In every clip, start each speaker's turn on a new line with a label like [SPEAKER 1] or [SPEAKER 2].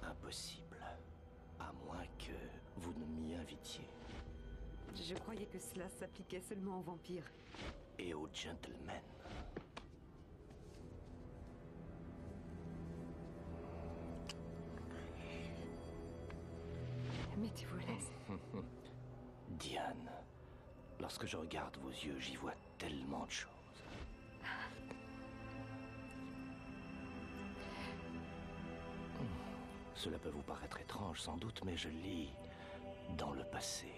[SPEAKER 1] Impossible. À moins que vous ne m'y invitiez.
[SPEAKER 2] Je croyais que cela s'appliquait seulement aux vampires.
[SPEAKER 1] Et aux gentlemen.
[SPEAKER 2] Mais tu vous laisses.
[SPEAKER 1] Diane, lorsque je regarde vos yeux, j'y vois tellement de choses. Cela peut vous paraître étrange sans doute, mais je lis dans le passé.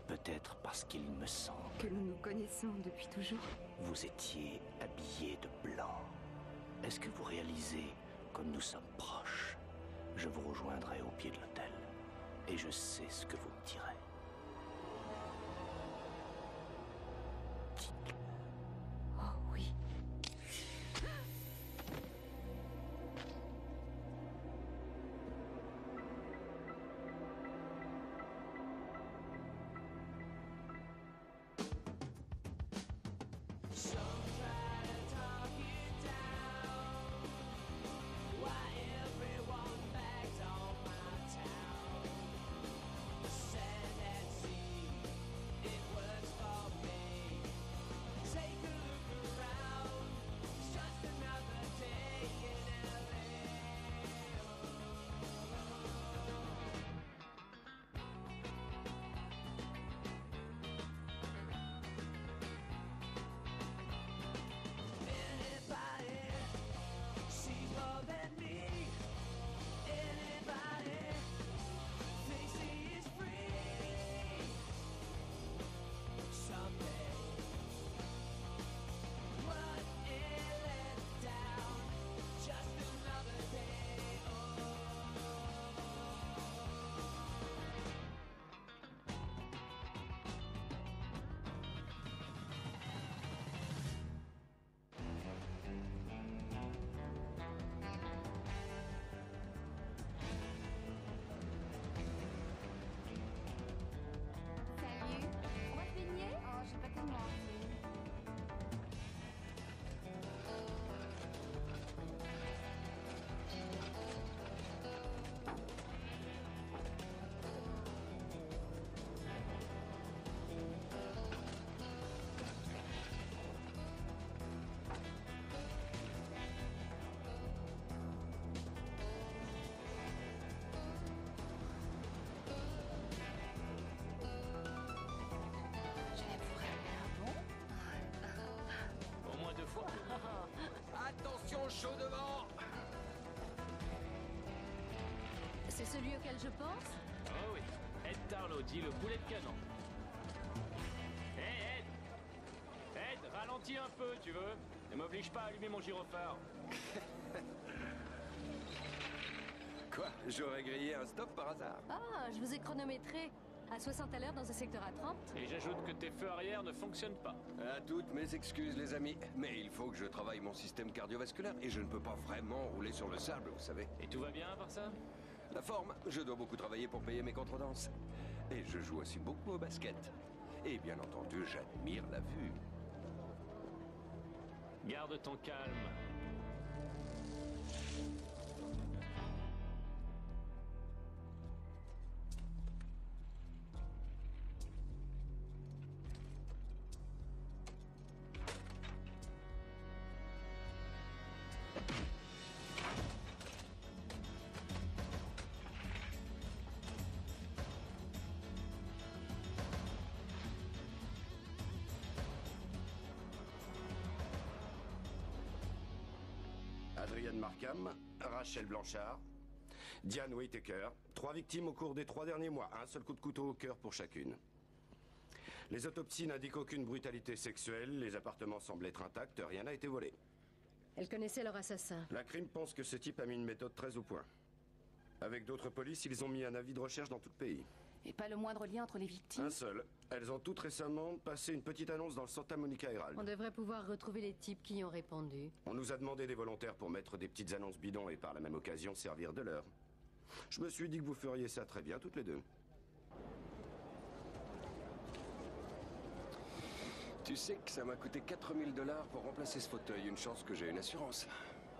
[SPEAKER 1] Peut-être parce qu'il me semble
[SPEAKER 2] Que nous nous connaissons depuis toujours.
[SPEAKER 1] vous étiez habillé de blanc. Est-ce que vous réalisez comme nous sommes proches? Je vous rejoindrai au pied de l'hôtel. Et je sais ce que vous me direz.
[SPEAKER 2] Oh oui.
[SPEAKER 3] Attention, chaud devant!
[SPEAKER 4] C'est celui auquel je pense?
[SPEAKER 5] Oh oui, Ed Tarlow, dit le boulet de canon. Hé, Ed! Ed, ralentis un peu, tu veux? Ne m'oblige pas à allumer mon gyrophare.
[SPEAKER 3] Quoi? J'aurais grillé un stop par hasard?
[SPEAKER 4] Ah, je vous ai chronométré. À 60 à l'heure dans un secteur à 30.
[SPEAKER 5] Et j'ajoute que tes feux arrière ne fonctionnent pas.
[SPEAKER 3] À toutes mes excuses, les amis. Mais il faut que je travaille mon système cardiovasculaire et je ne peux pas vraiment rouler sur le sable, vous savez.
[SPEAKER 5] Et tout va bien à part ça?
[SPEAKER 3] La forme, je dois beaucoup travailler pour payer mes contredanses. Et je joue aussi beaucoup au basket. Et bien entendu, j'admire la vue.
[SPEAKER 5] Garde ton calme.
[SPEAKER 6] Adrienne Markham, Rachel Blanchard, Diane Whittaker. 3 victimes au cours des 3 derniers mois. Un seul coup de couteau au cœur pour chacune. Les autopsies n'indiquent aucune brutalité sexuelle. Les appartements semblent être intacts. Rien n'a été volé.
[SPEAKER 4] Elles connaissaient leur assassin.
[SPEAKER 6] La crime pense que ce type a mis une méthode très au point. Avec d'autres polices, ils ont mis un avis de recherche dans tout le pays.
[SPEAKER 7] Et pas le moindre lien entre les victimes?
[SPEAKER 6] Un seul. Elles ont toutes récemment passé une petite annonce dans le Santa Monica Herald.
[SPEAKER 4] On devrait pouvoir retrouver les types qui y ont répondu.
[SPEAKER 6] On nous a demandé des volontaires pour mettre des petites annonces bidons et par la même occasion servir de leur. Je me suis dit que vous feriez ça très bien toutes les deux.
[SPEAKER 3] Tu sais que ça m'a coûté 4000 $ pour remplacer ce fauteuil. Une chance que j'ai une assurance.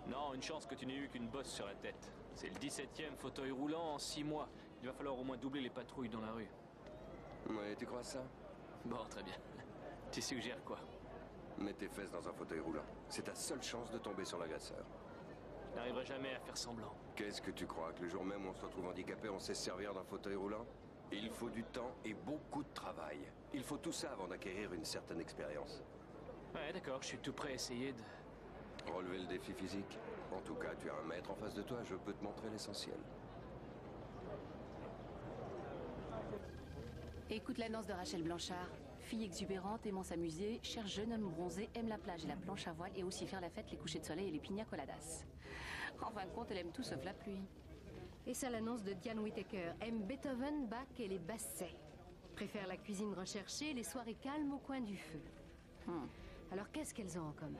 [SPEAKER 5] Non, une chance que tu n'aies eu qu'une bosse sur la tête. C'est le 17e fauteuil roulant en 6 mois. Il va falloir au moins doubler les patrouilles dans la rue.
[SPEAKER 3] Ouais, tu crois ça?
[SPEAKER 5] Bon, très bien. Tu suggères quoi?
[SPEAKER 3] Mets tes fesses dans un fauteuil roulant. C'est ta seule chance de tomber sur l'agresseur.
[SPEAKER 5] Je n'arriverai jamais à faire semblant.
[SPEAKER 3] Qu'est-ce que tu crois? Que le jour même où on se retrouve handicapé, on sait se servir d'un fauteuil roulant? Il faut du temps et beaucoup de travail. Il faut tout ça avant d'acquérir une certaine expérience.
[SPEAKER 5] Ouais, d'accord, je suis tout prêt à essayer de...
[SPEAKER 3] Relever le défi physique. En tout cas, tu as un maître en face de toi, je peux te montrer l'essentiel.
[SPEAKER 7] Écoute l'annonce de Rachel Blanchard. Fille exubérante, aimant s'amuser, cherche jeune homme bronzé, aime la plage et la planche à voile et aussi faire la fête, les couchers de soleil et les piña coladas. En fin de compte, elle aime tout sauf la pluie.
[SPEAKER 4] Et ça, l'annonce de Diane Whittaker. Aime Beethoven, Bach et les bassets. Préfère la cuisine recherchée et les soirées calmes au coin du feu. Alors, qu'est-ce qu'elles ont en commun?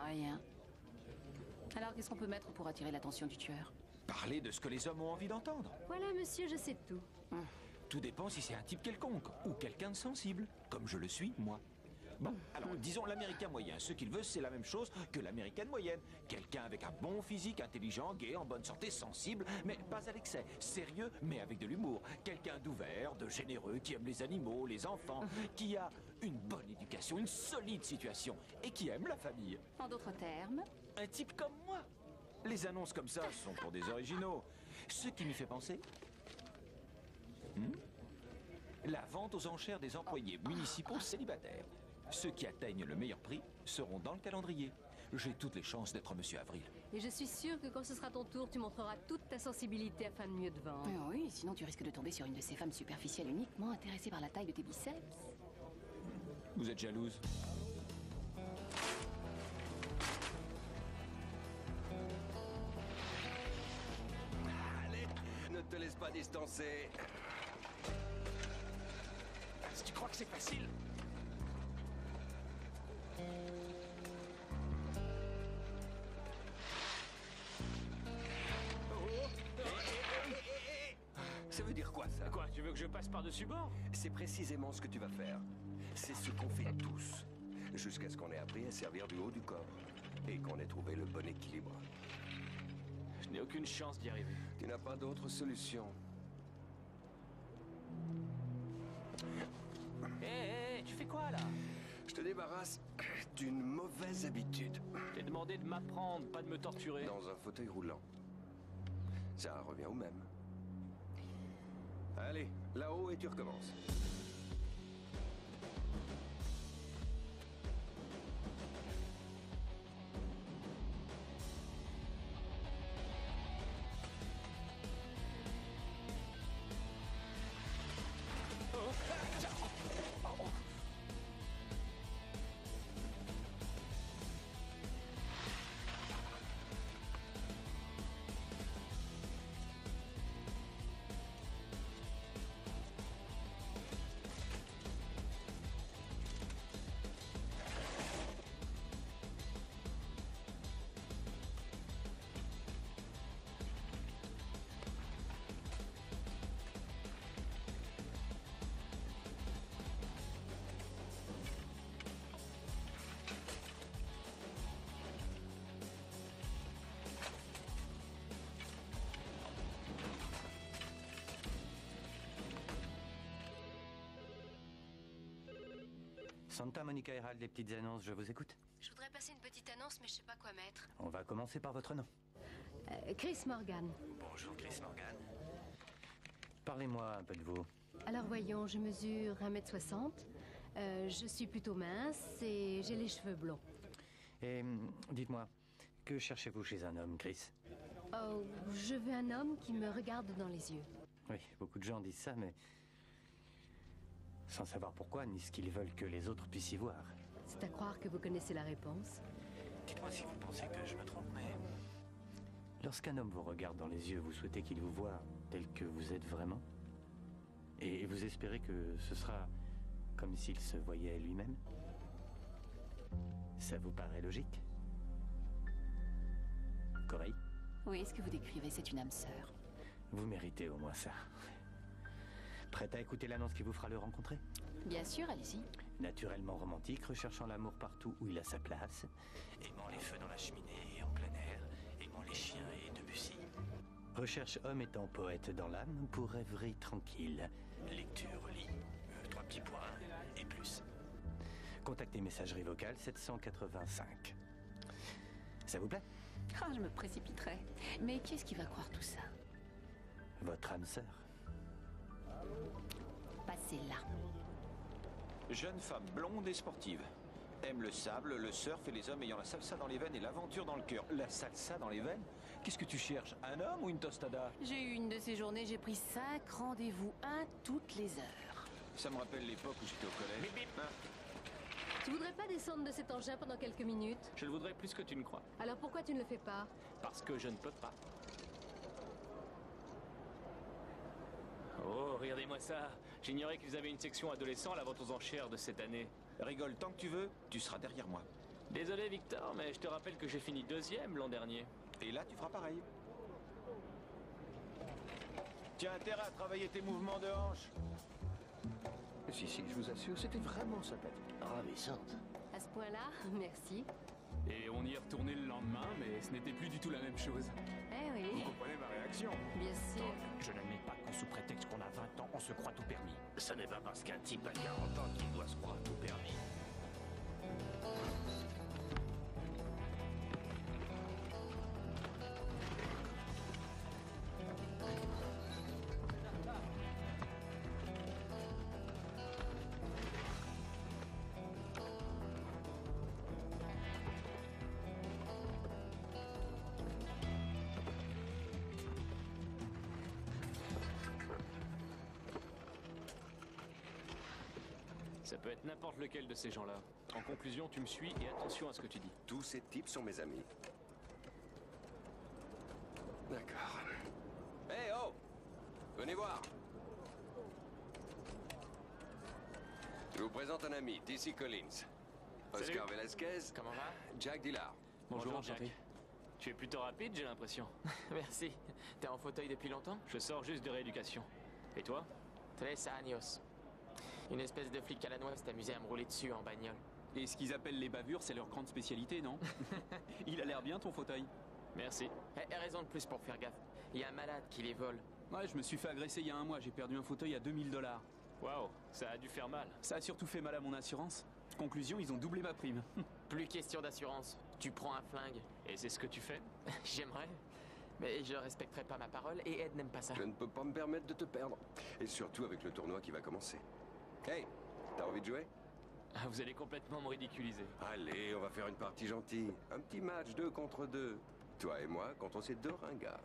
[SPEAKER 7] Rien. Alors, qu'est-ce qu'on peut mettre pour attirer l'attention du tueur?
[SPEAKER 8] Parler de ce que les hommes ont envie d'entendre.
[SPEAKER 4] Voilà, monsieur, je sais tout.
[SPEAKER 8] Tout dépend si c'est un type quelconque ou quelqu'un de sensible, comme je le suis, moi. Bon, alors, disons l'américain moyen. Ce qu'il veut, c'est la même chose que l'américaine moyenne. Quelqu'un avec un bon physique, intelligent, gai, en bonne santé, sensible, mais pas à l'excès. Sérieux, mais avec de l'humour. Quelqu'un d'ouvert, de généreux, qui aime les animaux, les enfants, qui a une bonne éducation, une solide situation, et qui aime la famille.
[SPEAKER 7] En d'autres termes?
[SPEAKER 8] Un type comme moi. Les annonces comme ça sont pour des originaux. Ce qui m'y fait penser... La vente aux enchères des employés municipaux célibataires. Ceux qui atteignent le meilleur prix seront dans le calendrier. J'ai toutes les chances d'être Monsieur Avril.
[SPEAKER 4] Et je suis sûre que quand ce sera ton tour, tu montreras toute ta sensibilité afin de mieux te vendre.
[SPEAKER 7] Oui, sinon tu risques de tomber sur une de ces femmes superficielles uniquement intéressées par la taille de tes biceps.
[SPEAKER 8] Vous êtes jalouse?
[SPEAKER 3] Allez, ne te laisse pas distancer.
[SPEAKER 8] Si tu crois que c'est facile?
[SPEAKER 3] Ça veut dire quoi, ça?
[SPEAKER 5] Quoi, tu veux que je passe par-dessus bord?
[SPEAKER 3] C'est précisément ce que tu vas faire. C'est ce qu'on fait tous. Jusqu'à ce qu'on ait appris à servir du haut du corps. Et qu'on ait trouvé le bon équilibre.
[SPEAKER 5] Je n'ai aucune chance d'y arriver.
[SPEAKER 3] Tu n'as pas d'autre solution.
[SPEAKER 5] Hé, tu fais quoi, là?
[SPEAKER 3] Je te débarrasse d'une mauvaise habitude.
[SPEAKER 5] T'es demandé de m'apprendre, pas de me torturer.
[SPEAKER 3] Dans un fauteuil roulant. Ça revient au même. Allez, là-haut et tu recommences.
[SPEAKER 9] Santa Monica Herald, les petites annonces, je vous écoute.
[SPEAKER 4] Je voudrais passer une petite annonce, mais je sais pas quoi mettre.
[SPEAKER 9] On va commencer par votre nom.
[SPEAKER 4] Chris Morgan.
[SPEAKER 9] Bonjour, Chris Morgan. Parlez-moi un peu de vous.
[SPEAKER 4] Alors voyons, je mesure 1m60. Je suis plutôt mince et j'ai les cheveux blonds.
[SPEAKER 9] Et dites-moi, que cherchez-vous chez un homme, Chris?
[SPEAKER 4] Oh, je veux un homme qui me regarde dans les yeux.
[SPEAKER 9] Oui, beaucoup de gens disent ça, mais sans savoir pourquoi, ni ce qu'ils veulent que les autres puissent y voir.
[SPEAKER 4] C'est à croire que vous connaissez la réponse.
[SPEAKER 9] Dites-moi si vous pensez que je me trompe, mais... Lorsqu'un homme vous regarde dans les yeux, vous souhaitez qu'il vous voie tel que vous êtes vraiment? Et vous espérez que ce sera comme s'il se voyait lui-même? Ça vous paraît logique? Corey?
[SPEAKER 7] Oui, ce que vous décrivez, c'est une âme sœur.
[SPEAKER 9] Vous méritez au moins ça. Prête à écouter l'annonce qui vous fera le rencontrer?
[SPEAKER 7] Bien sûr, allez-y.
[SPEAKER 9] Naturellement romantique, recherchant l'amour partout où il a sa place, aimant les feux dans la cheminée et en plein air, aimant les chiens et Debussy. Recherche homme étant poète dans l'âme pour rêverie tranquille. Lecture, lit. 3 petits points et plus. Contactez messagerie vocale 785. Ça vous plaît?
[SPEAKER 7] Ah, je me précipiterais. Mais qui est-ce qui va croire tout ça?
[SPEAKER 9] Votre âme sœur.
[SPEAKER 7] Passez là.
[SPEAKER 8] Jeune femme blonde et sportive. Aime le sable, le surf et les hommes ayant la salsa dans les veines et l'aventure dans le cœur. La salsa dans les veines? Qu'est-ce que tu cherches? Un homme ou une tostada?
[SPEAKER 7] J'ai eu une de ces journées, j'ai pris 5 rendez-vous, un toutes les heures.
[SPEAKER 8] Ça me rappelle l'époque où j'étais au collège.
[SPEAKER 5] Bip, bip.
[SPEAKER 8] Hein?
[SPEAKER 4] Tu voudrais pas descendre de cet engin pendant quelques minutes?
[SPEAKER 5] Je le voudrais plus que tu ne crois.
[SPEAKER 4] Alors pourquoi tu ne le fais pas?
[SPEAKER 5] Parce que je ne peux pas. Oh, regardez-moi ça. J'ignorais qu'ils avaient une section adolescent à la vente aux enchères de cette année.
[SPEAKER 8] Rigole tant que tu veux, tu seras derrière moi.
[SPEAKER 5] Désolé Victor, mais je te rappelle que j'ai fini 2e l'an dernier.
[SPEAKER 8] Et là, tu feras pareil. Tu as intérêt à travailler tes mouvements de hanche.
[SPEAKER 1] Si, je vous assure, c'était vraiment sympathique. Ravissante.
[SPEAKER 4] À ce point-là, merci.
[SPEAKER 5] Et on y est retourné le lendemain, mais ce n'était plus du tout la même chose.
[SPEAKER 4] Eh oui,
[SPEAKER 8] Vous comprenez ma réaction?
[SPEAKER 4] bien sûr.
[SPEAKER 1] Je n'admets pas qu'on sous prétexte qu'on a 20 ans, on se croit tout permis. Ce n'est pas parce qu'un type a 40 ans qu'il doit se croire tout permis.
[SPEAKER 5] Ça peut être n'importe lequel de ces gens-là. En conclusion, tu me suis et attention à ce que tu dis.
[SPEAKER 3] Tous ces types sont mes amis. D'accord. Hé, oh! Venez voir! Je vous présente un ami, DC Collins. Oscar Velasquez.
[SPEAKER 10] Comment va?
[SPEAKER 3] Jack Dillard.
[SPEAKER 5] Bonjour, Jack. enchanté. Tu es plutôt rapide, j'ai l'impression.
[SPEAKER 10] Merci. T'es en fauteuil depuis longtemps?
[SPEAKER 5] Je sors juste de rééducation. Et toi?
[SPEAKER 10] 13 años. Une espèce de flic calanois s'est amusé à me rouler dessus en bagnole.
[SPEAKER 11] Et ce qu'ils appellent les bavures, c'est leur grande spécialité, non? Il a l'air bien, ton fauteuil.
[SPEAKER 5] Merci.
[SPEAKER 10] Raison de plus pour faire gaffe. Il y a un malade qui les vole.
[SPEAKER 11] Ouais, je me suis fait agresser il y a un mois, j'ai perdu un fauteuil à 2000 $.
[SPEAKER 5] Waouh, ça a dû faire mal.
[SPEAKER 11] Ça a surtout fait mal à mon assurance. Conclusion, ils ont doublé ma prime.
[SPEAKER 10] Plus question d'assurance. Tu prends un flingue.
[SPEAKER 5] Et c'est ce que tu fais?
[SPEAKER 10] J'aimerais. Mais je respecterai pas ma parole et Ed n'aime pas ça.
[SPEAKER 3] Je ne peux pas me permettre de te perdre. Et surtout avec le tournoi qui va commencer. Hey, t'as envie de jouer?
[SPEAKER 5] Ah, vous allez complètement me ridiculiser.
[SPEAKER 3] Allez, on va faire une partie gentille. Un petit match 2 contre 2. Toi et moi contre ces 2 ringards.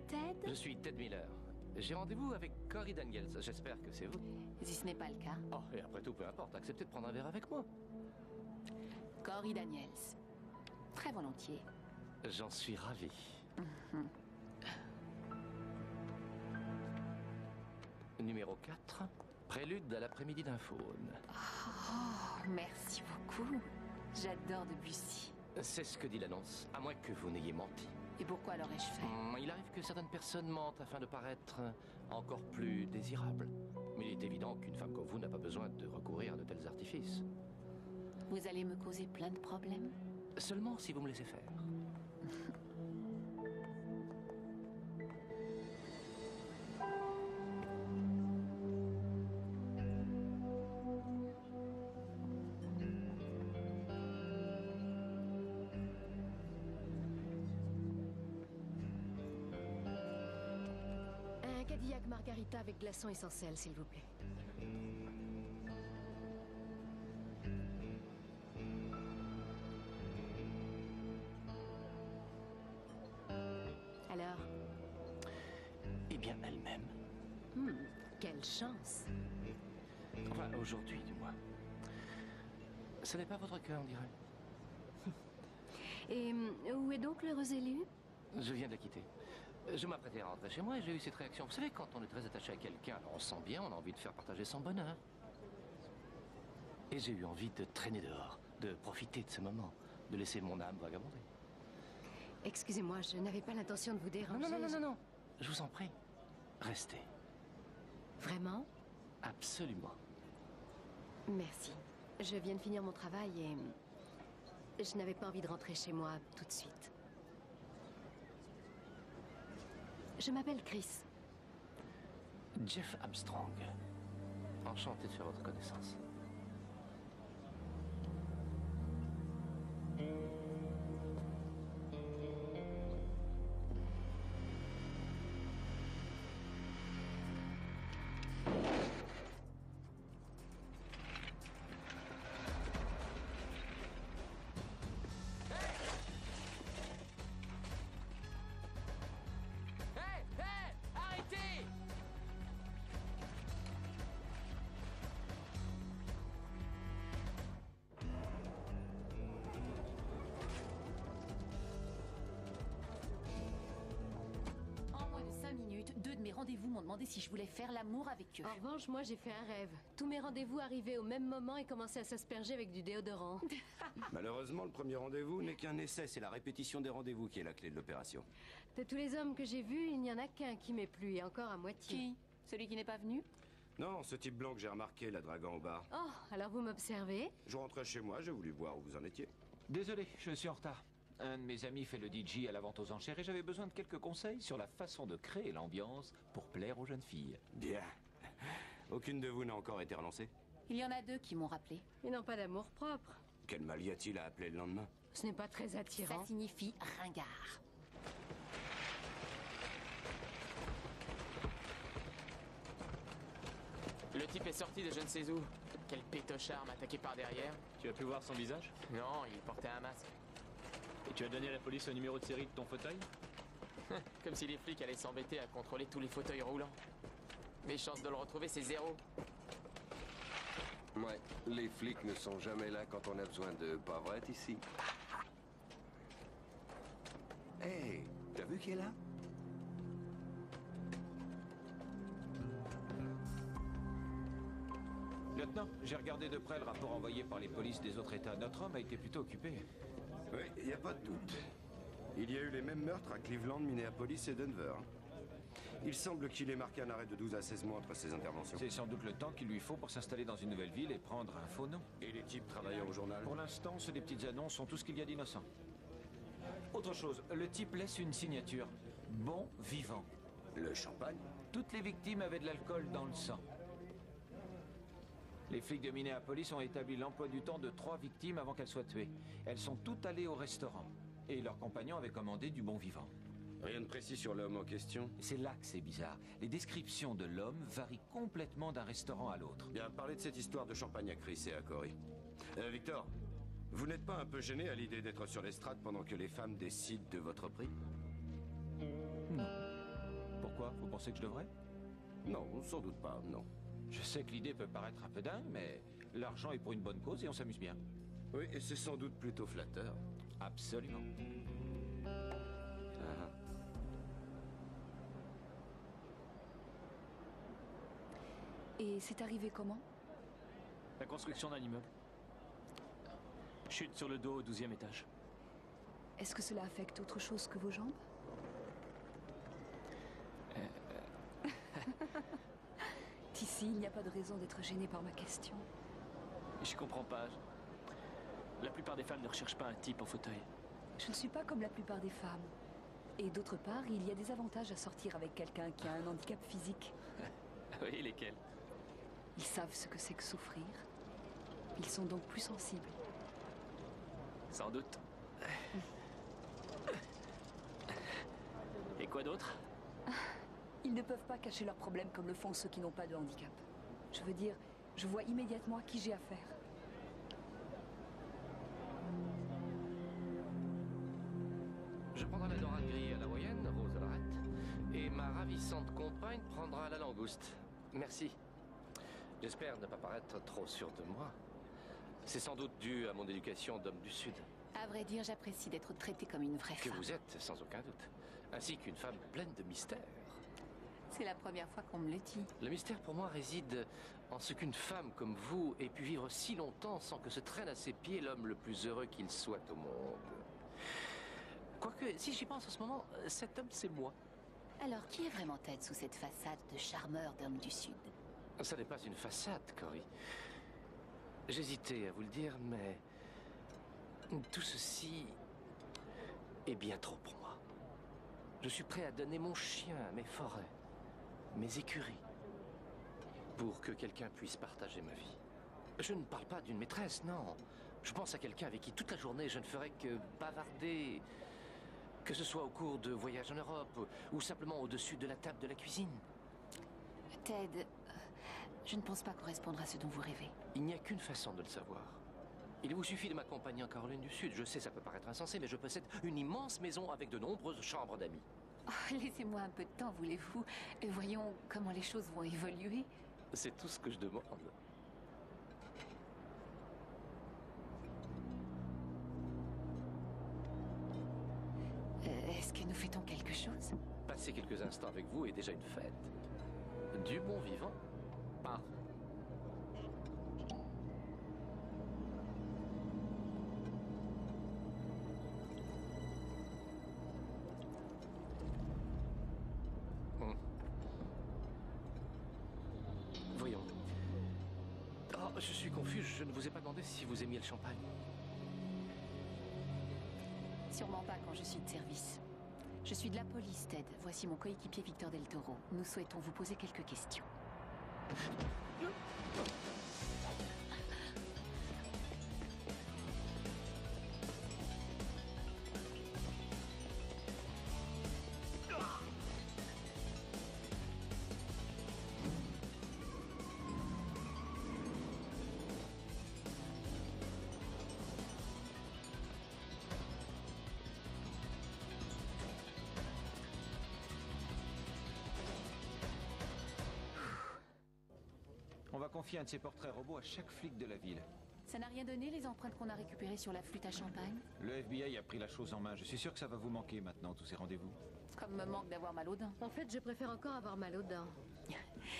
[SPEAKER 7] Ted?
[SPEAKER 12] Je suis Ted Miller. J'ai rendez-vous avec Corey Daniels. J'espère que c'est vous.
[SPEAKER 7] Si ce n'est pas le cas,
[SPEAKER 12] Oh, et après tout, peu importe. Acceptez de prendre un verre avec moi.
[SPEAKER 7] Corey Daniels. Très volontiers.
[SPEAKER 12] J'en suis ravi. Numéro 4. Prélude à l'après-midi d'un faune.
[SPEAKER 7] Oh, merci beaucoup. J'adore Debussy.
[SPEAKER 12] C'est ce que dit l'annonce, à moins que vous n'ayez menti.
[SPEAKER 7] Et pourquoi l'aurais-je fait?
[SPEAKER 12] Il arrive que certaines personnes mentent afin de paraître encore plus désirables. Mais il est évident qu'une femme comme vous n'a pas besoin de recourir à de tels artifices.
[SPEAKER 7] Vous allez me causer plein de problèmes?
[SPEAKER 12] Seulement si vous me laissez faire.
[SPEAKER 4] Un Cadillac Margarita avec glaçons essentiels, s'il vous plaît. Quelle chance.
[SPEAKER 12] Enfin, aujourd'hui, du moins. Ce n'est pas votre cœur, on dirait.
[SPEAKER 4] Et où est donc l'heureux élu?
[SPEAKER 12] Je viens de la quitter. Je m'apprêtais à rentrer chez moi et j'ai eu cette réaction. Vous savez, quand on est très attaché à quelqu'un, alors on se sent bien, on a envie de faire partager son bonheur. Et j'ai eu envie de traîner dehors, de profiter de ce moment, de laisser mon âme vagabonder.
[SPEAKER 4] Excusez-moi, je n'avais pas l'intention de vous déranger.
[SPEAKER 12] Non. Je vous en prie. Restez.
[SPEAKER 4] Vraiment?
[SPEAKER 12] Absolument.
[SPEAKER 4] Merci. Je viens de finir mon travail et je n'avais pas envie de rentrer chez moi tout de suite. Je m'appelle Chris.
[SPEAKER 12] Jeff Armstrong. Enchanté de faire votre connaissance.
[SPEAKER 7] Rendez-vous m'ont demandé si je voulais faire l'amour avec eux.
[SPEAKER 4] En revanche, moi j'ai fait un rêve. Tous mes rendez-vous arrivaient au même moment et commençaient à s'asperger avec du déodorant.
[SPEAKER 6] Malheureusement, le premier rendez-vous n'est qu'un essai. C'est la répétition des rendez-vous qui est la clé de l'opération.
[SPEAKER 4] De tous les hommes que j'ai vus, il n'y en a qu'un qui m'est plu, et encore à moitié.
[SPEAKER 7] Qui? Celui qui n'est pas venu?
[SPEAKER 6] Non, ce type blanc que j'ai remarqué, la draguant au bar.
[SPEAKER 4] Oh, alors vous m'observez?
[SPEAKER 6] Je rentrais chez moi, j'ai voulu voir où vous en étiez.
[SPEAKER 8] Désolé, je suis en retard. Un de mes amis fait le DJ à la vente aux enchères et j'avais besoin de quelques conseils sur la façon de créer l'ambiance pour plaire aux jeunes filles.
[SPEAKER 6] Bien. Aucune de vous n'a encore été relancée?
[SPEAKER 7] Il y en a 2 qui m'ont rappelé.
[SPEAKER 4] Ils n'ont pas d'amour propre.
[SPEAKER 6] Quel mal y a-t-il à appeler le lendemain?
[SPEAKER 4] Ce n'est pas très attirant.
[SPEAKER 7] Ça signifie ringard.
[SPEAKER 10] Le type est sorti de je ne sais où. Quel pétochard m'a attaqué par derrière.
[SPEAKER 5] Tu as pu voir son visage?
[SPEAKER 10] Non, il portait un masque.
[SPEAKER 5] Et tu as donné à la police le numéro de série de ton fauteuil?
[SPEAKER 10] Comme si les flics allaient s'embêter à contrôler tous les fauteuils roulants. Mes chances de le retrouver, c'est 0.
[SPEAKER 3] Ouais, les flics ne sont jamais là quand on a besoin d'eux, pas vrai, ici? Hé, t'as vu qui est là?
[SPEAKER 8] Lieutenant, j'ai regardé de près le rapport envoyé par les polices des autres États. Notre homme a été plutôt occupé.
[SPEAKER 6] Oui, il n'y a pas de doute. Il y a eu les mêmes meurtres à Cleveland, Minneapolis et Denver. Il semble qu'il ait marqué un arrêt de 12 à 16 mois entre ses interventions.
[SPEAKER 8] C'est sans doute le temps qu'il lui faut pour s'installer dans une nouvelle ville et prendre un faux nom.
[SPEAKER 6] Et les types travaillant au journal?
[SPEAKER 8] Pour l'instant, ceux des petites annonces sont tout ce qu'il y a d'innocent. Autre chose, le type laisse une signature. Bon vivant.
[SPEAKER 6] Le champagne?
[SPEAKER 8] Toutes les victimes avaient de l'alcool dans le sang. Les flics de Minneapolis ont établi l'emploi du temps de 3 victimes avant qu'elles soient tuées. Elles sont toutes allées au restaurant. Et leurs compagnons avaient commandé du bon vivant.
[SPEAKER 6] Rien de précis sur l'homme en question?
[SPEAKER 8] C'est là que c'est bizarre. Les descriptions de l'homme varient complètement d'un restaurant à l'autre.
[SPEAKER 6] Bien, parlez de cette histoire de champagne à Chris et à Cory. Victor, vous n'êtes pas un peu gêné à l'idée d'être sur l'estrade pendant que les femmes décident de votre prix?
[SPEAKER 8] Non. Pourquoi? Vous pensez que je devrais?
[SPEAKER 6] Non, sans doute pas, non.
[SPEAKER 8] Je sais que l'idée peut paraître un peu dingue, mais l'argent est pour une bonne cause et on s'amuse bien.
[SPEAKER 6] Oui, et c'est sans doute plutôt flatteur.
[SPEAKER 8] Absolument.
[SPEAKER 6] Ah.
[SPEAKER 7] Et c'est arrivé comment?
[SPEAKER 5] La construction d'un immeuble. Chute sur le dos au 12e étage.
[SPEAKER 7] Est-ce que cela affecte autre chose que vos jambes? Ici, il n'y a pas de raison d'être gêné par ma question.
[SPEAKER 5] Je comprends pas. La plupart des femmes ne recherchent pas un type en fauteuil.
[SPEAKER 7] Je ne suis pas comme la plupart des femmes. Et d'autre part, il y a des avantages à sortir avec quelqu'un qui a un handicap physique.
[SPEAKER 5] Oui, lesquels?
[SPEAKER 7] Ils savent ce que c'est que souffrir. Ils sont donc plus sensibles.
[SPEAKER 5] Sans doute. Et quoi d'autre?
[SPEAKER 7] Ils ne peuvent pas cacher leurs problèmes comme le font ceux qui n'ont pas de handicap. Je veux dire, je vois immédiatement à qui j'ai affaire.
[SPEAKER 12] Je prendrai la dorade grillée à la moyenne, rose à l'arête, et ma ravissante compagne prendra la langouste. Merci. J'espère ne pas paraître trop sûr de moi. C'est sans doute dû à mon éducation d'homme du Sud.
[SPEAKER 7] À vrai dire, j'apprécie d'être traitée comme une vraie
[SPEAKER 12] Que
[SPEAKER 7] femme.
[SPEAKER 12] vous êtes, sans aucun doute. Ainsi qu'une femme pleine de mystères.
[SPEAKER 7] C'est la première fois qu'on me le dit.
[SPEAKER 12] Le mystère pour moi réside en ce qu'une femme comme vous ait pu vivre si longtemps sans que se traîne à ses pieds l'homme le plus heureux qu'il soit au monde. Quoique, si j'y pense en ce moment, cet homme c'est moi.
[SPEAKER 7] Alors, qui est vraiment Ted sous cette façade de charmeur d'homme du Sud?
[SPEAKER 12] Ça n'est pas une façade, Cory. J'hésitais à vous le dire, mais tout ceci est bien trop pour moi. Je suis prêt à donner mon chien, mes forêts, mes écuries, pour que quelqu'un puisse partager ma vie. Je ne parle pas d'une maîtresse, non. Je pense à quelqu'un avec qui toute la journée je ne ferai que bavarder, que ce soit au cours de voyages en Europe ou simplement au-dessus de la table de la cuisine.
[SPEAKER 7] Ted, je ne pense pas correspondre à ce dont vous rêvez.
[SPEAKER 12] Il n'y a qu'une façon de le savoir. Il vous suffit de m'accompagner en Caroline du Sud. Je sais, ça peut paraître insensé, mais je possède une immense maison avec de nombreuses chambres d'amis.
[SPEAKER 7] Oh, laissez-moi un peu de temps, voulez-vous? Voyons comment les choses vont évoluer.
[SPEAKER 12] C'est tout ce que je demande.
[SPEAKER 7] Est-ce que nous fêtons quelque chose?
[SPEAKER 12] Passer quelques instants avec vous est déjà une fête. Du bon vivant. Ah. Voyons. Oh, je suis confus, je ne vous ai pas demandé si vous aimiez le champagne.
[SPEAKER 7] Sûrement pas quand je suis de service. Je suis de la police, Ted. Voici mon coéquipier Victor Del Toro. Nous souhaitons vous poser quelques questions.
[SPEAKER 8] On va confier un de ces portraits robots à chaque flic de la ville.
[SPEAKER 7] Ça n'a rien donné, les empreintes qu'on a récupérées sur la flûte à champagne?
[SPEAKER 8] Le FBI a pris la chose en main. Je suis sûr que ça va vous manquer maintenant, tous ces rendez-vous.
[SPEAKER 7] Comme me manque d'avoir mal aux dents.
[SPEAKER 4] En fait, je préfère encore avoir mal aux dents.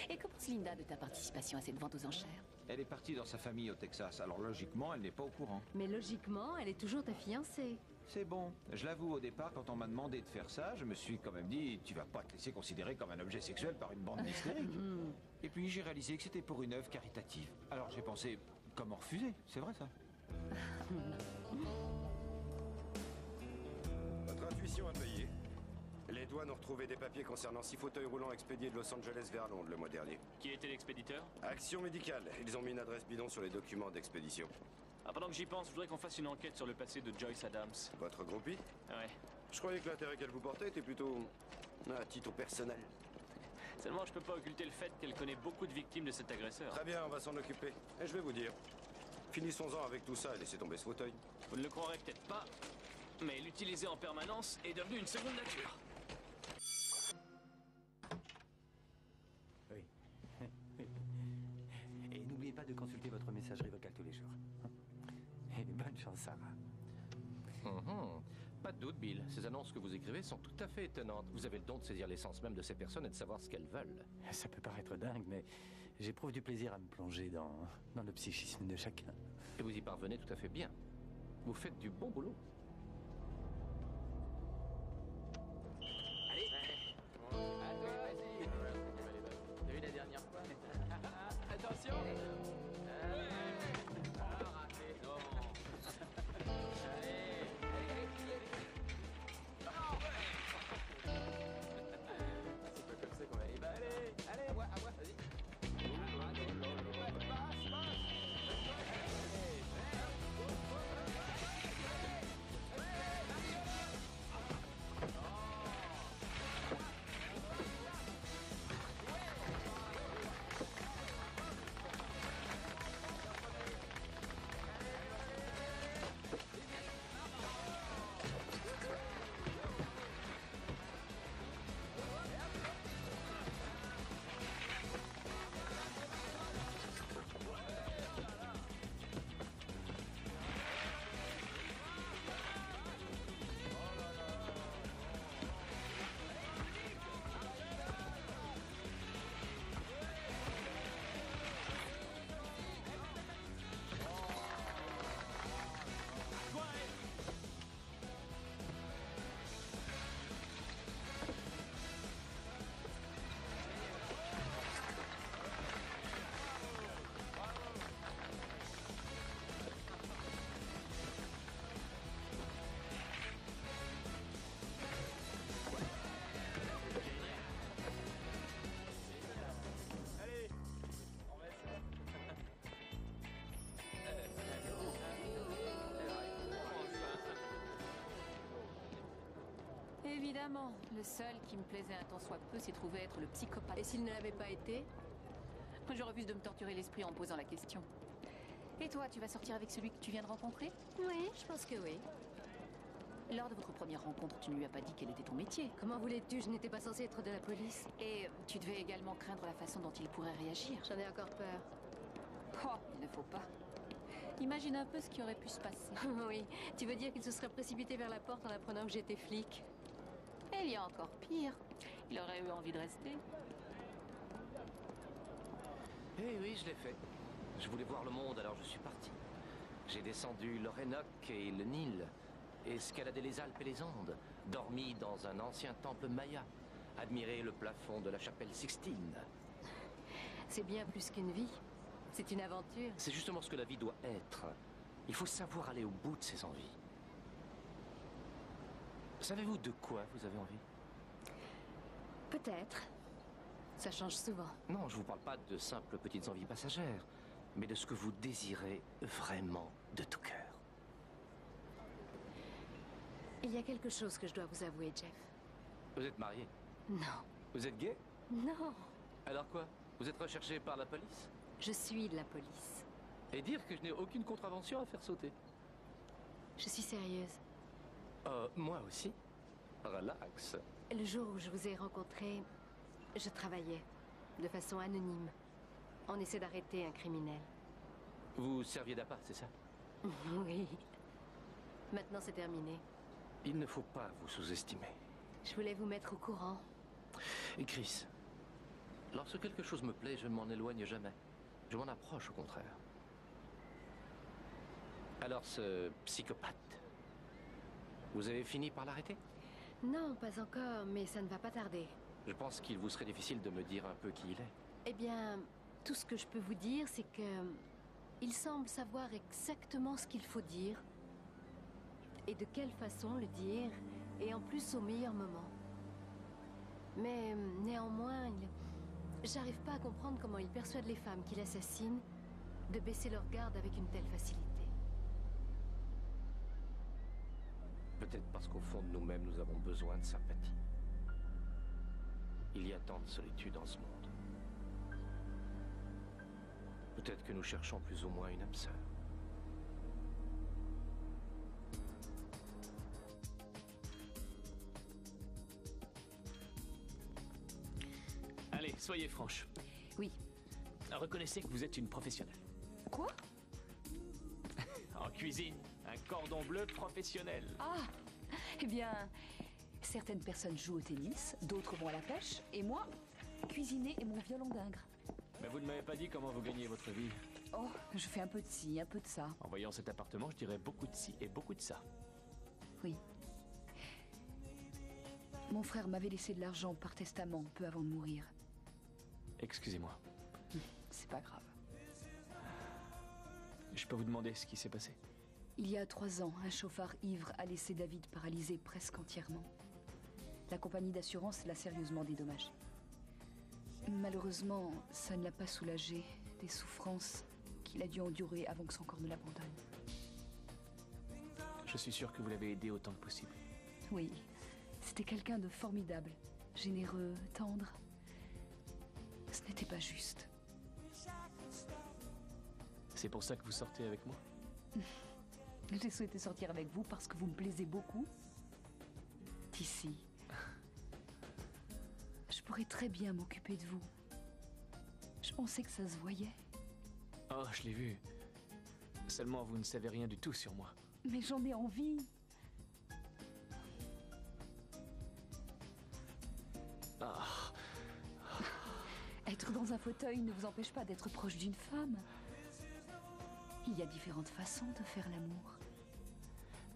[SPEAKER 7] Et que pense Linda de ta participation à cette vente aux enchères?
[SPEAKER 8] Elle est partie dans sa famille au Texas, alors logiquement, elle n'est pas au courant.
[SPEAKER 4] Mais logiquement, elle est toujours ta fiancée.
[SPEAKER 8] C'est bon. Je l'avoue, au départ, quand on m'a demandé de faire ça, je me suis quand même dit, tu vas pas te laisser considérer comme un objet sexuel par une bande d'hystériques. Et puis j'ai réalisé que c'était pour une œuvre caritative. Alors j'ai pensé, comment refuser? C'est vrai ça.
[SPEAKER 6] Votre intuition a payé. Les douanes ont retrouvé des papiers concernant 6 fauteuils roulants expédiés de Los Angeles vers Londres le mois dernier.
[SPEAKER 5] Qui était l'expéditeur?
[SPEAKER 6] Action médicale. Ils ont mis une adresse bidon sur les documents d'expédition.
[SPEAKER 5] Ah, pendant que j'y pense, je voudrais qu'on fasse une enquête sur le passé de Joyce Adams.
[SPEAKER 6] Votre groupie?
[SPEAKER 5] Ouais.
[SPEAKER 6] Je croyais que l'intérêt qu'elle vous portait était plutôt à titre personnel.
[SPEAKER 5] Seulement, je peux pas occulter le fait qu'elle connaît beaucoup de victimes de cet agresseur.
[SPEAKER 6] Très bien, on va s'en occuper. Et je vais vous dire. Finissons-en avec tout ça et laissez tomber ce fauteuil.
[SPEAKER 5] Vous ne le croirez peut-être pas, mais l'utiliser en permanence est devenu une seconde nature.
[SPEAKER 9] Oui. Et n'oubliez pas de consulter votre messagerie vocale tous les jours. Et bonne chance, Sarah.
[SPEAKER 12] Pas de doute, Bill. Ces annonces que vous écrivez sont tout à fait étonnantes. Vous avez le don de saisir l'essence même de ces personnes et de savoir ce qu'elles veulent.
[SPEAKER 9] Ça peut paraître dingue, mais j'éprouve du plaisir à me plonger dans le psychisme de chacun.
[SPEAKER 12] Et vous y parvenez tout à fait bien. Vous faites du bon boulot.
[SPEAKER 10] Allez. Vas-y. T'as vu la dernière fois? Attention. Raté. Non. C'est pas comme ça qu'on va aller. Bah allez, à moi, vas-y. Passe.
[SPEAKER 7] Évidemment, le seul qui me plaisait un tant soit peu s'est trouvé être le psychopathe.
[SPEAKER 4] Et s'il ne l'avait pas été?
[SPEAKER 7] Je refuse de me torturer l'esprit en posant la question. Et toi, tu vas sortir avec celui que tu viens de rencontrer?
[SPEAKER 4] Oui, je pense que oui.
[SPEAKER 7] Lors de votre première rencontre, tu ne lui as pas dit quel était ton métier.
[SPEAKER 4] Comment voulais-tu? Je n'étais pas censée être de la police.
[SPEAKER 7] Et tu devais également craindre la façon dont il pourrait réagir.
[SPEAKER 4] J'en ai encore peur.
[SPEAKER 7] Oh, il ne faut pas. Imagine un peu ce qui aurait pu se passer.
[SPEAKER 4] Oui, tu veux dire qu'il se serait précipité vers la porte en apprenant que j'étais flic?
[SPEAKER 7] Et il y a encore pire. Il aurait eu envie de rester.
[SPEAKER 12] Eh oui, je l'ai fait. Je voulais voir le monde, alors je suis parti. J'ai descendu l'Orénoque et le Nil, escaladé les Alpes et les Andes, dormi dans un ancien temple maya, admiré le plafond de la chapelle Sixtine.
[SPEAKER 4] C'est bien plus qu'une vie. C'est une aventure.
[SPEAKER 12] C'est justement ce que la vie doit être. Il faut savoir aller au bout de ses envies. Savez-vous de quoi vous avez envie?
[SPEAKER 4] Peut-être. Ça change souvent.
[SPEAKER 12] Non, je vous parle pas de simples petites envies passagères, mais de ce que vous désirez vraiment de tout cœur.
[SPEAKER 4] Il y a quelque chose que je dois vous avouer, Jeff.
[SPEAKER 12] Vous êtes marié?
[SPEAKER 4] Non.
[SPEAKER 12] Vous êtes gay?
[SPEAKER 4] Non.
[SPEAKER 12] Alors quoi? Vous êtes recherché par la police?
[SPEAKER 4] Je suis de la police.
[SPEAKER 12] Et dire que je n'ai aucune contravention à faire sauter?
[SPEAKER 4] Je suis sérieuse.
[SPEAKER 12] Moi aussi. Relax.
[SPEAKER 4] Le jour où je vous ai rencontré, je travaillais de façon anonyme. On essaie d'arrêter un criminel.
[SPEAKER 12] Vous serviez d'appât, c'est ça?
[SPEAKER 4] Oui. Maintenant, c'est terminé.
[SPEAKER 12] Il ne faut pas vous sous-estimer.
[SPEAKER 4] Je voulais vous mettre au courant.
[SPEAKER 12] Et Chris, lorsque quelque chose me plaît, je ne m'en éloigne jamais. Je m'en approche, au contraire. Alors, ce psychopathe, vous avez fini par l'arrêter?
[SPEAKER 4] Non, pas encore, mais ça ne va pas tarder.
[SPEAKER 12] Je pense qu'il vous serait difficile de me dire un peu qui il est.
[SPEAKER 4] Eh bien, tout ce que je peux vous dire, c'est que... il semble savoir exactement ce qu'il faut dire. Et de quelle façon le dire, et en plus au meilleur moment. Mais néanmoins, j'arrive pas à comprendre comment il persuade les femmes qu'il assassine de baisser leur garde avec une telle facilité.
[SPEAKER 12] Peut-être parce qu'au fond de nous-mêmes, nous avons besoin de sympathie. Il y a tant de solitude en ce monde. Peut-être que nous cherchons plus ou moins une âme sœur.
[SPEAKER 5] Allez, soyez franche.
[SPEAKER 7] Oui.
[SPEAKER 5] Reconnaissez que vous êtes une professionnelle.
[SPEAKER 7] Quoi?
[SPEAKER 5] En cuisine, un cordon bleu professionnel.
[SPEAKER 7] Ah, eh bien, certaines personnes jouent au tennis, d'autres vont à la pêche, et moi, cuisiner est mon violon d'Ingres.
[SPEAKER 5] Mais vous ne m'avez pas dit comment vous gagnez votre vie.
[SPEAKER 7] Oh, je fais un peu de ci, un peu de ça.
[SPEAKER 5] En voyant cet appartement, je dirais beaucoup de ci et beaucoup de ça.
[SPEAKER 7] Oui. Mon frère m'avait laissé de l'argent par testament peu avant de mourir.
[SPEAKER 5] Excusez-moi.
[SPEAKER 7] C'est pas grave.
[SPEAKER 5] Je peux vous demander ce qui s'est passé?
[SPEAKER 7] Il y a 3 ans, un chauffard ivre a laissé David paralysé presque entièrement. La compagnie d'assurance l'a sérieusement dédommagé. Malheureusement, ça ne l'a pas soulagé des souffrances qu'il a dû endurer avant que son corps ne l'abandonne.
[SPEAKER 5] Je suis sûr que vous l'avez aidé autant que possible.
[SPEAKER 7] Oui, c'était quelqu'un de formidable, généreux, tendre. Ce n'était pas juste.
[SPEAKER 5] C'est pour ça que vous sortez avec moi?
[SPEAKER 7] J'ai souhaité sortir avec vous parce que vous me plaisez beaucoup. D'ici. Je pourrais très bien m'occuper de vous. Je pensais que ça se voyait.
[SPEAKER 5] Oh, je l'ai vu. Seulement, vous ne savez rien du tout sur moi.
[SPEAKER 7] Mais j'en ai envie.
[SPEAKER 5] Ah.
[SPEAKER 7] Être dans un fauteuil ne vous empêche pas d'être proche d'une femme. Il y a différentes façons de faire l'amour.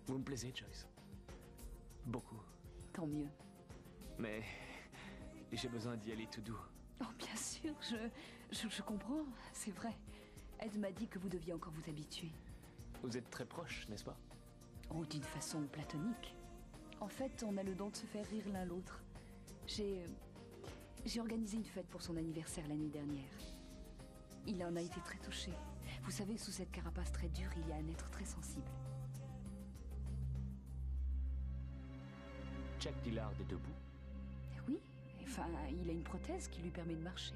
[SPEAKER 5] Vous me plaisez, Joyce. Beaucoup.
[SPEAKER 7] Tant mieux.
[SPEAKER 5] Mais j'ai besoin d'y aller tout doux.
[SPEAKER 7] Oh, bien sûr, je comprends, c'est vrai. Ed m'a dit que vous deviez encore vous habituer.
[SPEAKER 5] Vous êtes très proches, n'est-ce pas?
[SPEAKER 7] Oh, d'une façon platonique. En fait, on a le don de se faire rire l'un l'autre. J'ai organisé une fête pour son anniversaire l'année dernière. Il en a été très touché. Vous savez, sous cette carapace très dure, il y a un être très sensible.
[SPEAKER 5] Jack Dillard est debout.
[SPEAKER 7] Oui, enfin, il a une prothèse qui lui permet de marcher.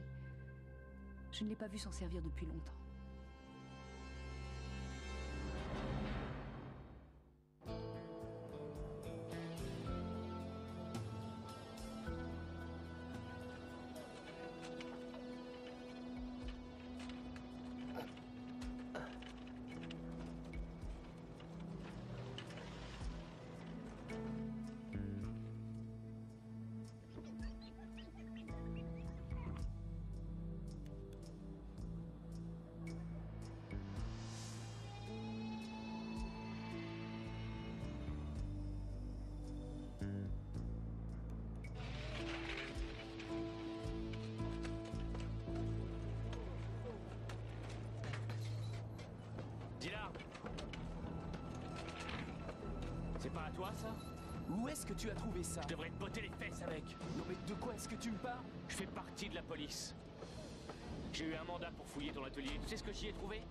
[SPEAKER 7] Je ne l'ai pas vu s'en servir depuis longtemps.
[SPEAKER 5] Dillard! C'est pas à toi, ça?
[SPEAKER 10] Où est-ce que tu as trouvé ça?
[SPEAKER 5] Je devrais te botter les fesses avec.
[SPEAKER 10] Non mais de quoi est-ce que tu me parles?
[SPEAKER 5] Je fais partie de la police. J'ai eu un mandat pour fouiller ton atelier. Tu sais ce que j'y ai trouvé?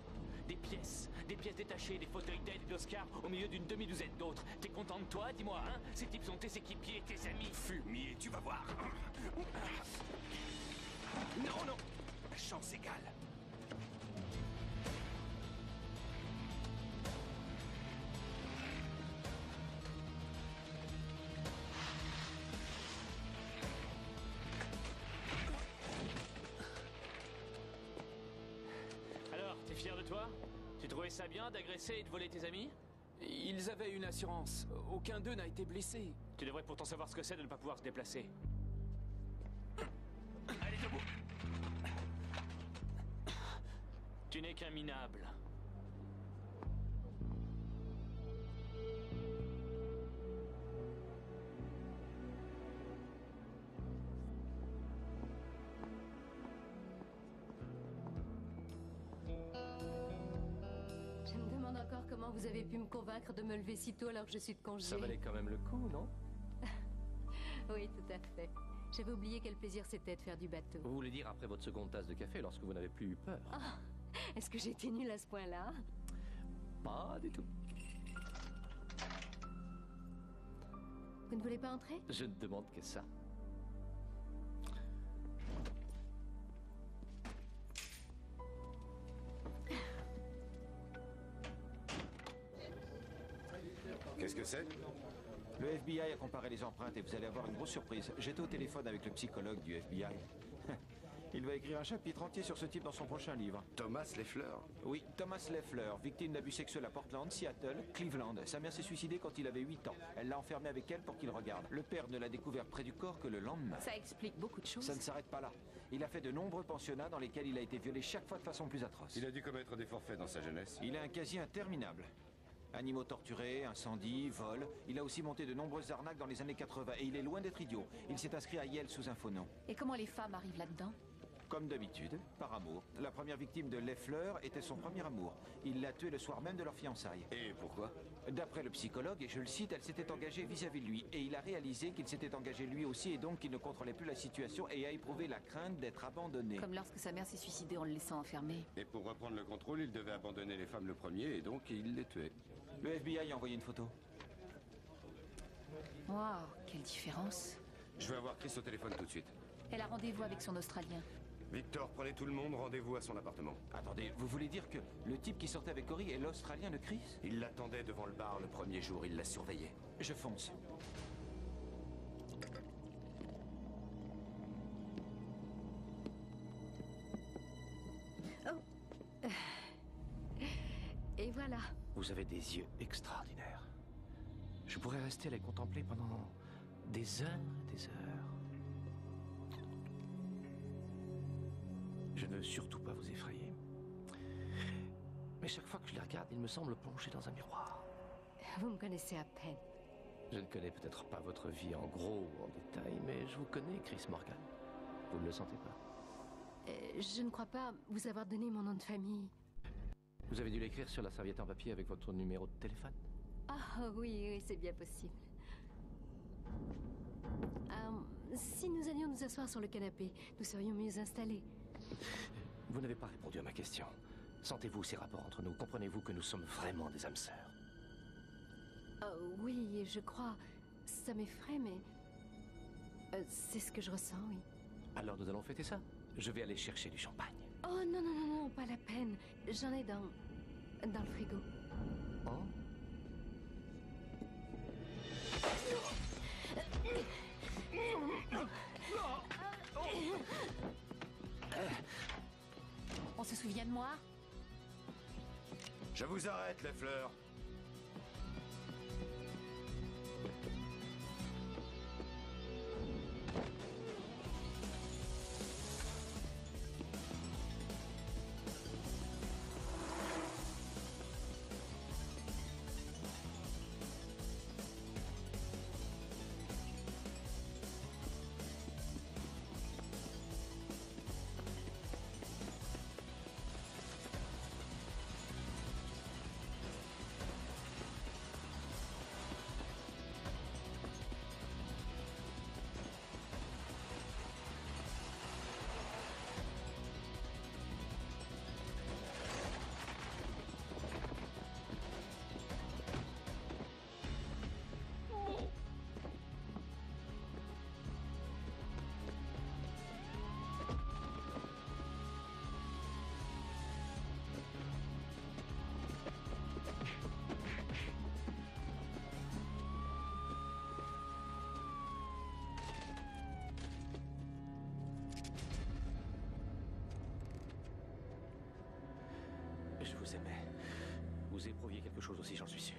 [SPEAKER 5] Des pièces détachées, des fauteuils d'aide et d'Oscar au milieu d'une demi-douzaine d'autres. T'es content de toi, dis-moi, hein? Ces types sont tes équipiers, tes amis.
[SPEAKER 6] Fumier, tu vas voir. Non, non. Chance égale.
[SPEAKER 5] Alors, t'es fier de toi? Tu trouvais ça bien d'agresser et de voler tes amis?
[SPEAKER 10] Ils avaient une assurance. Aucun d'eux n'a été blessé.
[SPEAKER 5] Tu devrais pourtant savoir ce que c'est de ne pas pouvoir se déplacer. Allez, debout! Tu n'es qu'un minable.
[SPEAKER 4] Je me demande encore comment vous avez pu me convaincre de me lever si tôt alors que je suis de congé.
[SPEAKER 12] Ça valait quand même le coup, non?
[SPEAKER 4] Oui, tout à fait. J'avais oublié quel plaisir c'était de faire du bateau.
[SPEAKER 12] Vous voulez dire après votre seconde tasse de café, lorsque vous n'avez plus eu peur?
[SPEAKER 4] Ah, est-ce que j'ai été nulle à ce point-là?
[SPEAKER 12] Pas du tout.
[SPEAKER 4] Vous ne voulez pas entrer?
[SPEAKER 12] Je ne demande que ça.
[SPEAKER 6] Qu'est-ce que c'est?
[SPEAKER 8] Le FBI a comparé les empreintes et vous allez avoir une grosse surprise. J'étais au téléphone avec le psychologue du FBI. Il va écrire un chapitre entier sur ce type dans son prochain livre.
[SPEAKER 6] Thomas Leffler?
[SPEAKER 8] Oui, Thomas Leffler, victime d'abus sexuels à Portland, Seattle, Cleveland. Sa mère s'est suicidée quand il avait 8 ans. Elle l'a enfermé avec elle pour qu'il regarde. Le père ne l'a découvert près du corps que le lendemain.
[SPEAKER 7] Ça explique beaucoup de choses.
[SPEAKER 8] Ça ne s'arrête pas là. Il a fait de nombreux pensionnats dans lesquels il a été violé chaque fois de façon plus atroce.
[SPEAKER 6] Il a dû commettre des forfaits dans sa jeunesse.
[SPEAKER 8] Il a un casier interminable. Animaux torturés, incendies, vols. Il a aussi monté de nombreuses arnaques dans les années 80 et il est loin d'être idiot. Il s'est inscrit à Yale sous un faux nom.
[SPEAKER 7] Et comment les femmes arrivent là-dedans?
[SPEAKER 8] Comme d'habitude, par amour. La première victime de Leffler était son premier amour. Il l'a tuée le soir même de leur fiançailles.
[SPEAKER 6] Et pourquoi?
[SPEAKER 8] D'après le psychologue, et je le cite, elle s'était engagée vis-à-vis de lui. Et il a réalisé qu'il s'était engagé lui aussi et donc qu'il ne contrôlait plus la situation et a éprouvé la crainte d'être abandonné.
[SPEAKER 7] Comme lorsque sa mère s'est suicidée en le laissant enfermer.
[SPEAKER 6] Et pour reprendre le contrôle, il devait abandonner les femmes le premier et donc il les tuait.
[SPEAKER 8] Le FBI a envoyé une photo.
[SPEAKER 7] Waouh, quelle différence.
[SPEAKER 6] Je vais avoir Chris au téléphone tout de suite.
[SPEAKER 7] Elle a rendez-vous avec son Australien.
[SPEAKER 6] Victor, prenez tout le monde, rendez-vous à son appartement.
[SPEAKER 8] Attendez, vous voulez dire que le type qui sortait avec Cory est l'Australien de Chris?
[SPEAKER 6] Il l'attendait devant le bar le premier jour, il l'a surveillé.
[SPEAKER 8] Je fonce.
[SPEAKER 4] Oh. Et voilà.
[SPEAKER 1] Vous avez des yeux extraordinaires. Je pourrais rester à les contempler pendant des heures et des heures. Je ne veux surtout pas vous effrayer. Mais chaque fois que je les regarde, il me semble plonger dans un miroir.
[SPEAKER 4] Vous me connaissez à peine.
[SPEAKER 1] Je ne connais peut-être pas votre vie en gros ou en détail, mais je vous connais, Chris Morgan. Vous ne le sentez pas?
[SPEAKER 4] Je ne crois pas vous avoir donné mon nom de famille.
[SPEAKER 1] Vous avez dû l'écrire sur la serviette en papier avec votre numéro de téléphone?
[SPEAKER 4] Ah oui, oui, c'est bien possible. Si nous allions nous asseoir sur le canapé, nous serions mieux installés.
[SPEAKER 1] Vous n'avez pas répondu à ma question. Sentez-vous ces rapports entre nous? Comprenez-vous que nous sommes vraiment des âmes sœurs?
[SPEAKER 4] Oui, je crois. ça m'effraie, mais... c'est ce que je ressens, oui.
[SPEAKER 12] Alors nous allons fêter ça. Je vais aller chercher du champagne.
[SPEAKER 4] Oh non, non, non, non, pas la peine. J'en ai dans le frigo.
[SPEAKER 12] Oh.
[SPEAKER 4] On se souvient de moi?
[SPEAKER 6] Je vous arrête, les fleurs.
[SPEAKER 12] Je vous aimais. Vous éprouviez quelque chose aussi, j'en suis sûr.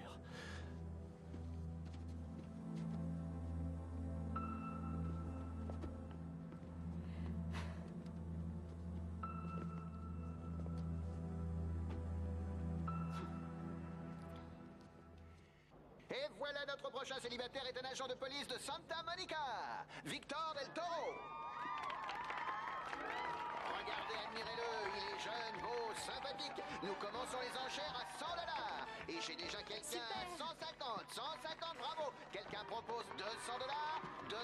[SPEAKER 13] Et voilà, notre prochain célibataire est un agent de police de Santa Monica, Victor Del Toro. Regardez, admirez-le, il est jeune, beau, sympathique. Nous commençons les enchères à $100. Et j'ai déjà quelqu'un à 150, 150, bravo. Quelqu'un propose $200, $200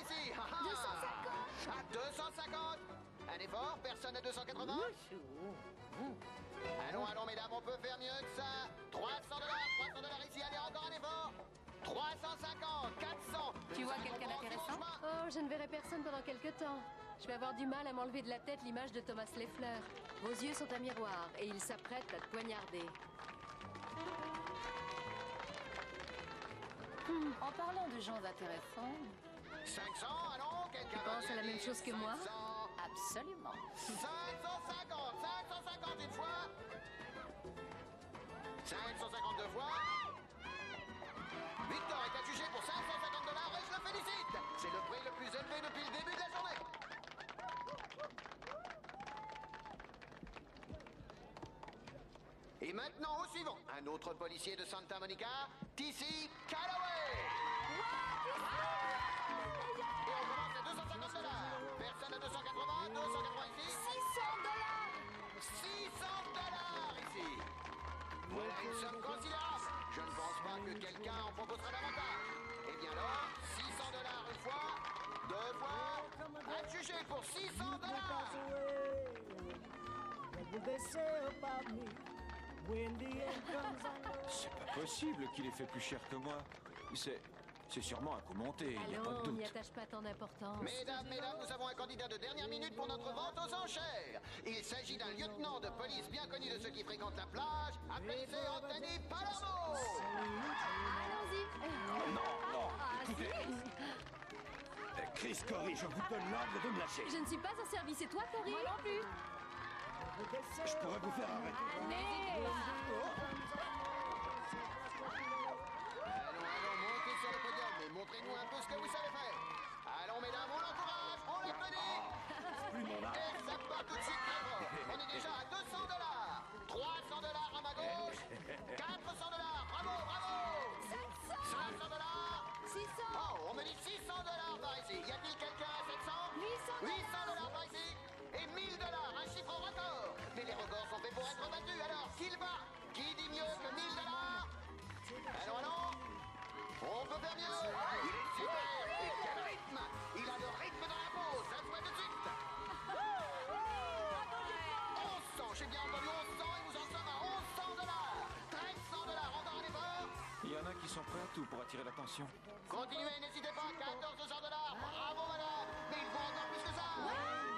[SPEAKER 13] ici. 250 à 250. Un effort, personne à 280. Allons, allons, mesdames, on peut faire mieux que ça. $300, $300 ici, allez, encore un effort. 350, 400.
[SPEAKER 4] Tu vois quelqu'un d'intéressant? Oh, je ne verrai personne pendant quelque temps. Je vais avoir du mal à m'enlever de la tête l'image de Thomas Leffler. Vos yeux sont un miroir et il s'apprête à te poignarder.
[SPEAKER 14] En parlant de gens intéressants...
[SPEAKER 13] 500, allons, quelqu'un
[SPEAKER 4] Tu penses à la même chose que moi?
[SPEAKER 14] Absolument.
[SPEAKER 13] 550, 550 une fois. 550 deux fois. Victor est adjugé pour $550 et je le félicite. C'est le prix le plus élevé depuis le début de la journée. Et maintenant au suivant, un autre policier de Santa Monica, T.C. Calloway. Et on commence à $250. Personne à 280, 280 ici. $600 ici. Voilà une somme considérable. Je ne pense pas que quelqu'un en proposera davantage. Eh bien alors, $600 une fois, deux fois, adjugé pour $600.
[SPEAKER 8] C'est pas possible qu'il ait fait plus cher que moi. C'est sûrement un coup monté, il n'y a pas de
[SPEAKER 4] Allons,
[SPEAKER 8] doute.
[SPEAKER 4] n'y attache pas tant d'importance.
[SPEAKER 13] Mesdames, nous avons un candidat de dernière minute pour notre vente aux enchères. Il s'agit d'un lieutenant de police bien connu de ceux qui fréquentent la plage, appelé Anthony Palermo.
[SPEAKER 4] Allons-y.
[SPEAKER 6] Non,
[SPEAKER 4] écoutez.
[SPEAKER 6] Chris Corey, je vous donne l'ordre de me lâcher.
[SPEAKER 4] Je ne suis pas en service, et toi, Cory? Moi non plus.
[SPEAKER 6] Je pourrais vous faire arrêter.
[SPEAKER 4] Allez.
[SPEAKER 13] Allons, montez sur le podium et montrez-nous un peu ce que vous savez faire. Allons, mesdames, on l'encourage, on l'applaudit. Et ça part tout de suite très fort. On est déjà à $200. $300 à ma gauche. $400. Bravo, bravo. $500.
[SPEAKER 4] 600.
[SPEAKER 13] Oh, on me dit $600 par ici. Y a-t-il quelqu'un à 700? $800 par ici. Et $1000, un chiffre record. Mais les records sont faits pour être battus, alors qui le bat? Qui dit mieux que $1000? Allons, allons. On peut faire mieux. Il est super. Et quel rythme. Il a le rythme dans la peau, ça se voit tout de suite. 1100, j'ai bien entendu 1100 et nous en sommes à $1100. $1300, encore un effort.
[SPEAKER 8] Il y en a qui sont prêts à tout pour attirer l'attention.
[SPEAKER 13] Continuez, n'hésitez pas, 1400 $. Bravo, madame. Mais il faut encore plus que ça.